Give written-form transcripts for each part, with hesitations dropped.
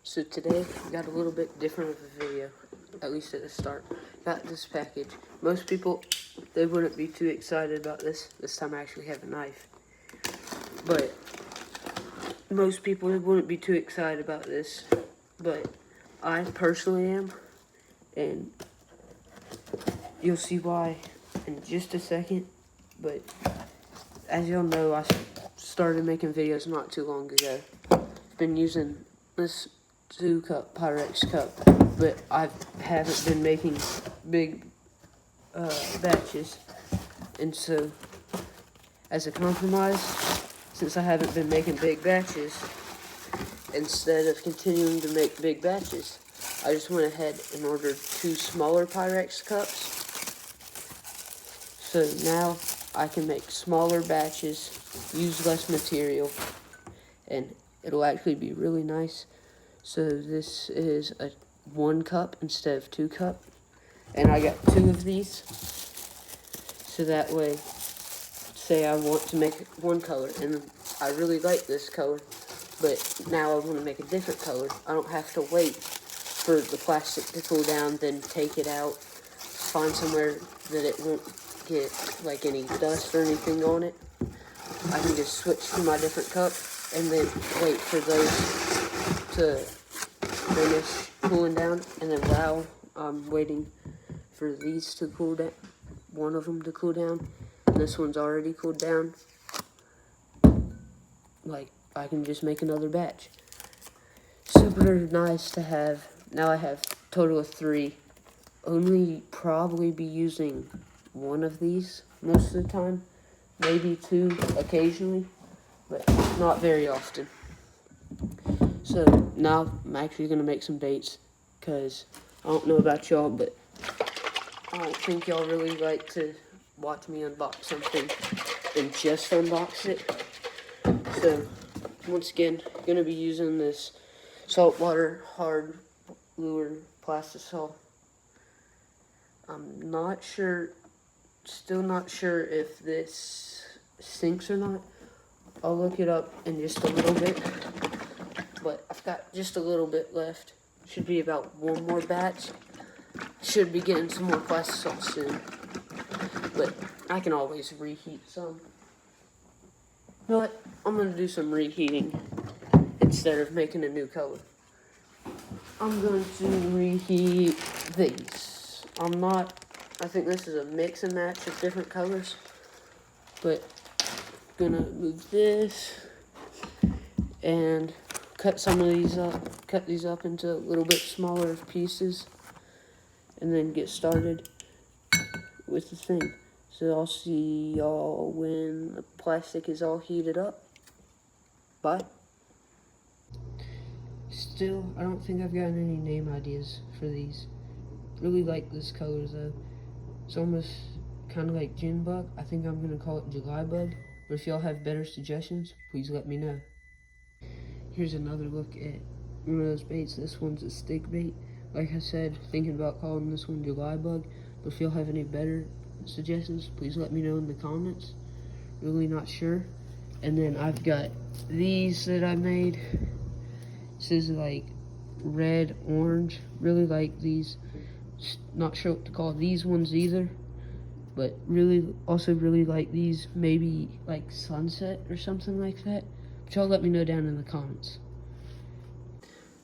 So today, we got a little bit different of a video, at least at the start. Got this package. Most people, they wouldn't be too excited about this. This time I actually have a knife. But most people wouldn't be too excited about this. But I personally am. And you'll see why in just a second. But as y'all know, I started making videos not too long ago. I've been using this 2-cup Pyrex cup, but I haven't been making big batches. And so, as a compromise, since I haven't been making big batches, instead of continuing to make big batches, I just went ahead and ordered 2 smaller Pyrex cups. So now I can make smaller batches, use less material, and it'll actually be really nice. So this is a 1 cup instead of 2 cup, and I got 2 of these. So that way, say I want to make 1 color, and I really like this color, but now I want to make a different color. I don't have to wait for the plastic to cool down, then take it out, find somewhere that it won't get like any dust or anything on it. I can just switch to my different cup and then wait for those to finish cooling down, and then while I'm waiting for these to cool down, one of them to cool down, and this one's already cooled down, like, I can just make another batch. Super nice to have. Now I have a total of 3. Only probably be using 1 of these most of the time, maybe 2 occasionally, but not very often. So now I'm actually going to make some baits, because I don't know about y'all, but I don't think y'all really like to watch me unbox something and just unbox it. So once again, going to be using this saltwater hard lure plastisol. I'm not sure, still not sure if this sinks or not. I'll look it up in just a little bit, but I've got just a little bit left. Should be about 1 more batch. Should be getting some more plastisol soon, but I can always reheat some. You know what? I'm going to do some reheating instead of making a new color. I'm going to reheat these. I think this is a mix and match of different colors, but I'm gonna move this and cut some of these up, cut these up into a little bit smaller pieces, and then get started with the thing. So I'll see y'all when the plastic is all heated up. Bye. Still, I don't think I've gotten any name ideas for these. Really like this color though. It's almost kind of like gin bug. I think I'm going to call it July bug. But if y'all have better suggestions, please let me know. Here's another look at one of those baits. This one's a stick bait. Like I said, thinking about calling this one July bug. But if y'all have any better suggestions, please let me know in the comments. Really not sure. And then I've got these that I made. This is like red, orange. Really like these. Not sure what to call these ones either, but also really like these, maybe like sunset or something like that. But y'all let me know down in the comments.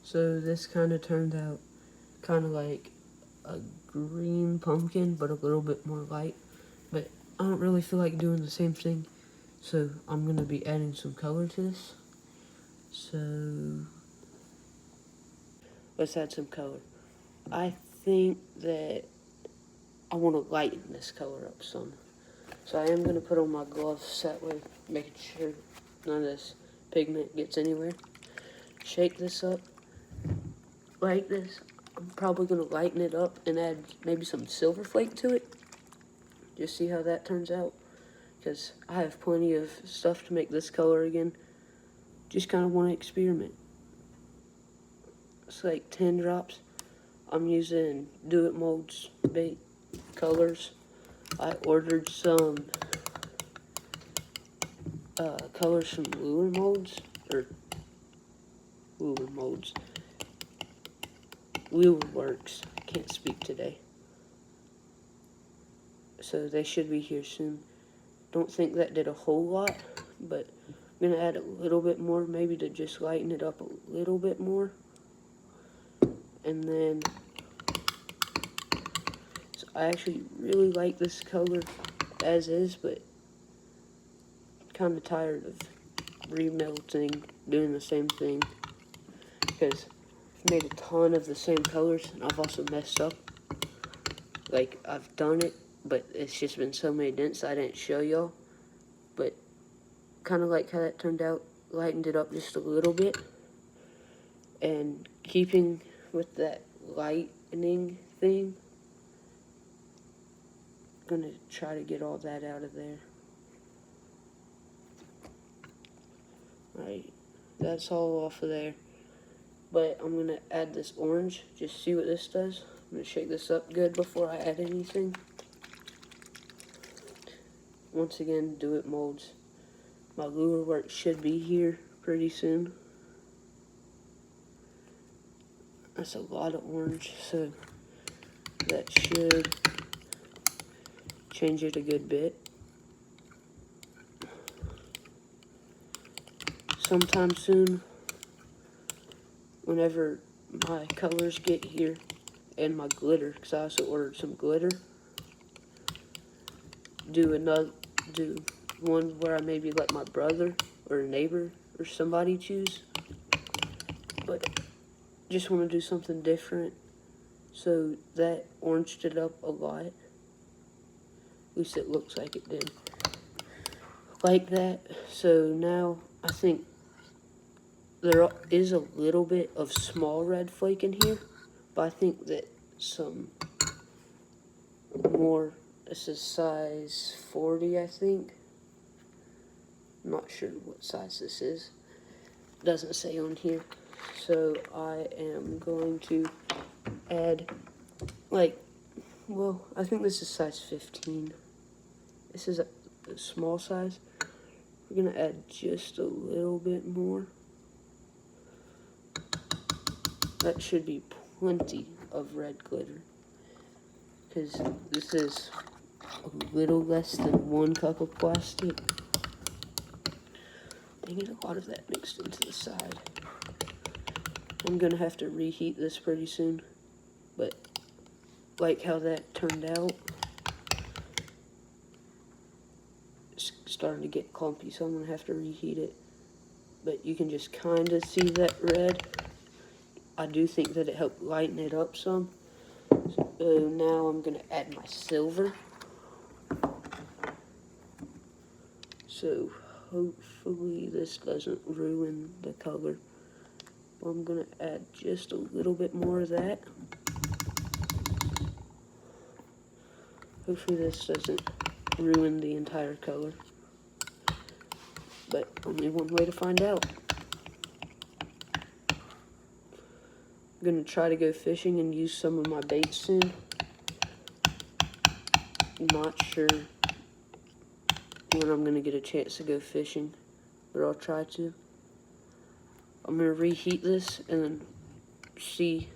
So this kind of turned out kind of like a green pumpkin, but a little bit more light. But I don't really feel like doing the same thing, so I'm going to be adding some color to this. So let's add some color. I think that I want to lighten this color up some. So I am going to put on my gloves that way, making sure none of this pigment gets anywhere. Shake this up like this. I'm probably going to lighten it up and add maybe some silver flake to it. Just see how that turns out. Because I have plenty of stuff to make this color again. Just kind of want to experiment. It's like 10 drops. I'm using Do It Molds bait colors. I ordered some colors from Lure Molds, Wheel Works. Can't speak today. So they should be here soon. Don't think that did a whole lot, but I'm going to add a little bit more, maybe to just lighten it up a little bit more. And then, so I actually really like this color as is, but kind of tired of remelting, doing the same thing, because I've made a ton of the same colors, and I've also messed up. Like, I've done it, but it's just been so many dents I didn't show y'all. But kind of like how that turned out, lightened it up just a little bit, and keeping with that lightening thing, I'm gonna try to get all that out of there. Right, that's all off of there. But I'm gonna add this orange, just see what this does. I'm gonna shake this up good before I add anything. Once again, Do It molds. My lure work should be here pretty soon. That's a lot of orange, so that should change it a good bit. Sometime soon, whenever my colors get here, and my glitter, because I also ordered some glitter, do one where I maybe let my brother or a neighbor or somebody choose. But just want to do something different. So that oranged it up a lot. At least it looks like it did. Like that. So now I think there is a little bit of small red flake in here, but I think that some more, this is size 40, I think. I'm not sure what size this is. It doesn't say on here. So I am going to add, like, well, I think this is size 15. This is a small size. We're going to add just a little bit more. That should be plenty of red glitter, because this is a little less than 1 cup of plastic. Dang it, a lot of that mixed into the side. I'm going to have to reheat this pretty soon, but like how that turned out, it's starting to get clumpy, so I'm going to have to reheat it. But you can just kind of see that red. I do think that it helped lighten it up some. So now I'm going to add my silver. So hopefully this doesn't ruin the color. I'm going to add just a little bit more of that. Hopefully this doesn't ruin the entire color. But only one way to find out. I'm going to try to go fishing and use some of my baits soon. Not sure when I'm going to get a chance to go fishing, but I'll try to. I'm going to reheat this and then see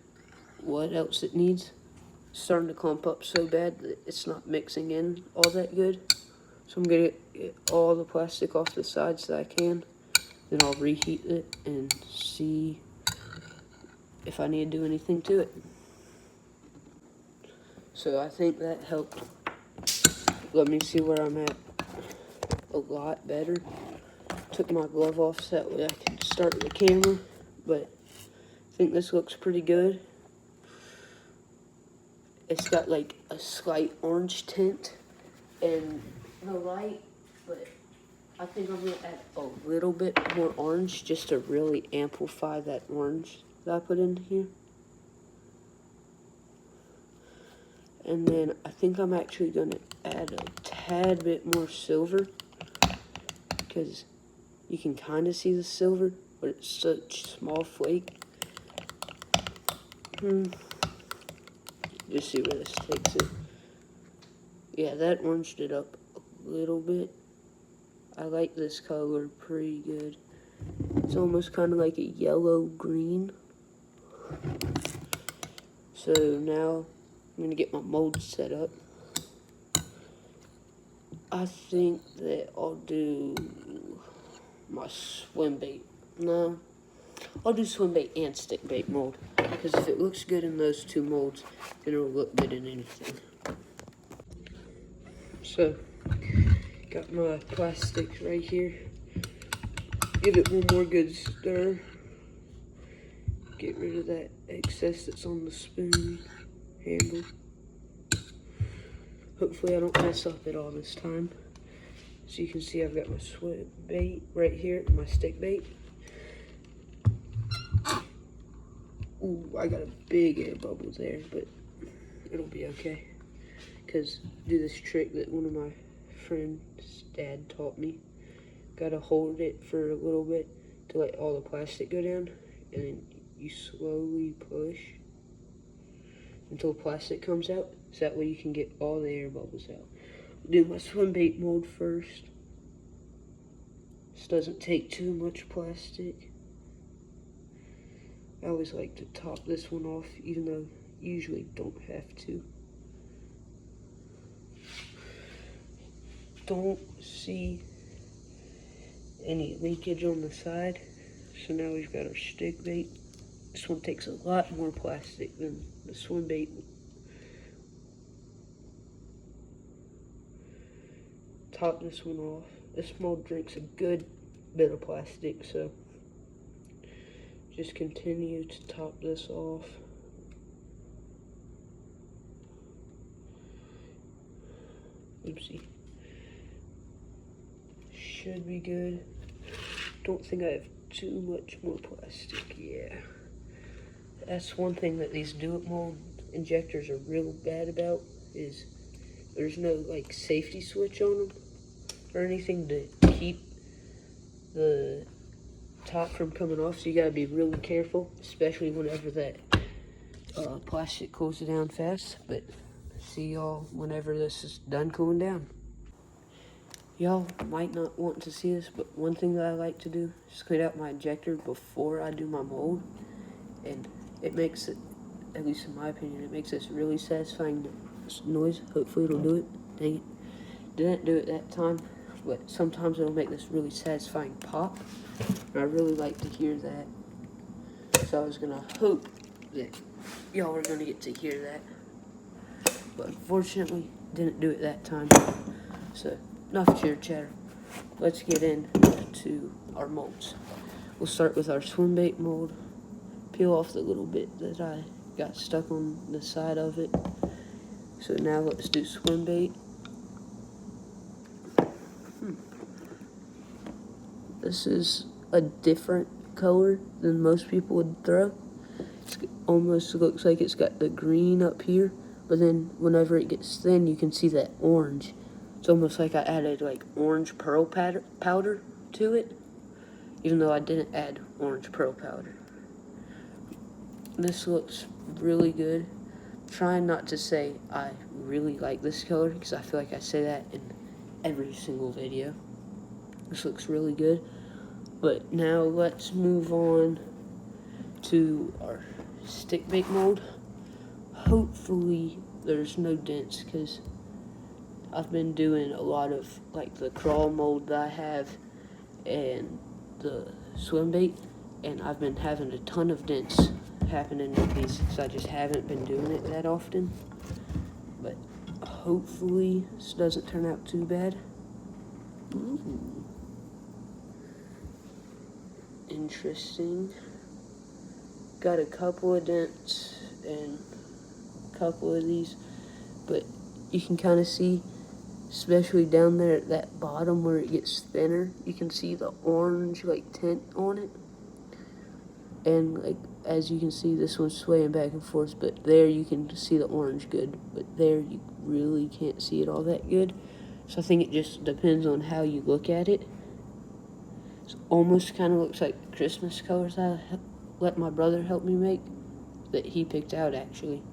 what else it needs. It's starting to clump up so bad that it's not mixing in all that good. So I'm going to get all the plastic off the sides that I can. Then I'll reheat it and see if I need to do anything to it. So I think that helped. Let me see where I'm at. A lot better. Took my glove off so that way I can start the camera, but I think this looks pretty good. It's got like a slight orange tint in the light, but I think I'm going to add a little bit more orange just to really amplify that orange that I put in here. And then I think I'm actually going to add a tad bit more silver, because you can kind of see the silver, but it's such small flake. Just see where this takes it. Yeah, that oranged it up a little bit. I like this color pretty good. It's almost kind of like a yellow-green. So now I'm gonna get my mold set up. I think that I'll do my swim bait. No, I'll do swim bait and stick bait mold, because if it looks good in those two molds, then it'll look good in anything. So, got my plastics right here. Give it one more good stir. Get rid of that excess that's on the spoon handle. Hopefully I don't mess up at all this time. So you can see I've got my swim bait right here, my stick bait. Ooh, I got a big air bubble there, but it'll be okay. Because do this trick that one of my friend's dad taught me. Gotta hold it for a little bit to let all the plastic go down, and then you slowly push until plastic comes out, so that way you can get all the air bubbles out. Do my swim bait mold first. This doesn't take too much plastic. I always like to top this one off, even though you usually don't have to. Don't see any leakage on the side, so now we've got our stick bait. This one takes a lot more plastic than the swim bait. Top this one off. This mold drinks a good bit of plastic, so just continue to top this off. Oopsie. Should be good. Don't think I have too much more plastic. Yeah. That's one thing that these do-it mold injectors are real bad about, is there's no like safety switch on them or anything to keep the top from coming off, so you gotta be really careful, especially whenever that plastic cools down fast. But see y'all whenever this is done cooling down. Y'all might not want to see this, but one thing that I like to do is clean out my injector before I do my mold, and it makes it, at least in my opinion, it makes this really satisfying noise. Hopefully it'll do it. Dang it. Didn't do it that time, but sometimes it'll make this really satisfying pop, and I really like to hear that. So I was gonna hope that y'all are gonna get to hear that, but unfortunately didn't do it that time. So enough chitter chatter. Let's get into our molds. We'll start with our swim bait mold. Peel off the little bit that I got stuck on the side of it. So now let's do swim bait. This is a different color than most people would throw. It almost looks like it's got the green up here, but then whenever it gets thin, you can see that orange. It's almost like I added like orange pearl powder to it, even though I didn't add orange pearl powder. This looks really good. I'm trying not to say I really like this color, because I feel like I say that in every single video. This looks really good. But now let's move on to our stick bait mold. Hopefully there's no dents, because I've been doing a lot of like the crawl mold that I have and the swim bait, and I've been having a ton of dents happening with these, so I just haven't been doing it that often. But hopefully this doesn't turn out too bad. Ooh. Interesting. Got a couple of dents and a couple of these, but you can kind of see, especially down there at that bottom where it gets thinner, you can see the orange like tint on it. And like, as you can see, this one's swaying back and forth, but there you can see the orange good, but there you really can't see it all that good. So I think it just depends on how you look at it. It almost kind of looks like Christmas colors I let my brother help me make, that he picked out actually.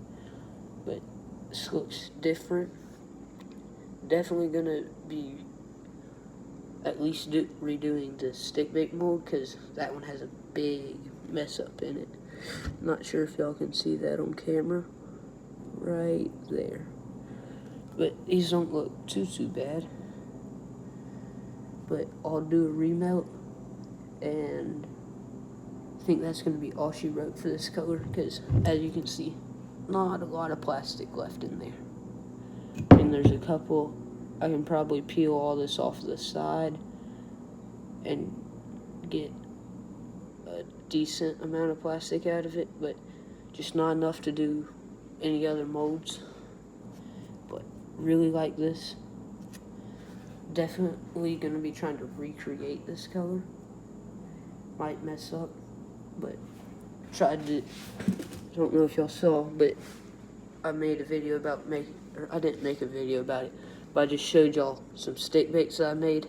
But this looks different. Definitely gonna be at least redoing the stick bait mold, because that one has a big mess up in it. Not sure if y'all can see that on camera. Right there. But these don't look too bad. But I'll do a remelt, and I think that's going to be all she wrote for this color, because as you can see, not a lot of plastic left in there. And there's a couple, I can probably peel all this off the side and get a decent amount of plastic out of it, but just not enough to do any other molds. But really like this. Definitely going to be trying to recreate this color. Might mess up, but tried to. I don't know if y'all saw, but I made a video about I didn't make a video about it, but I just showed y'all some stick bakes that I made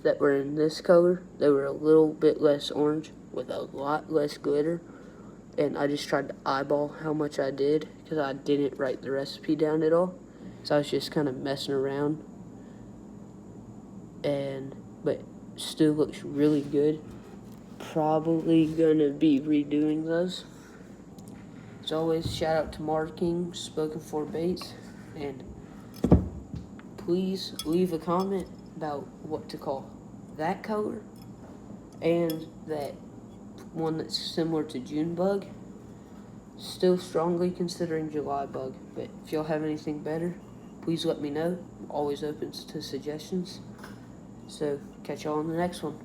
that were in this color. They were a little bit less orange with a lot less glitter, and I just tried to eyeball how much I did, because I didn't write the recipe down at all, so I was just kind of messing around, but still looks really good. Probably gonna be redoing those. As always, shout out to Marking Spoken for Baits, and please leave a comment about what to call that color and that one that's similar to June bug. Still strongly considering July bug, but if y'all have anything better, please let me know. I'm always open to suggestions. So catch y'all on the next one.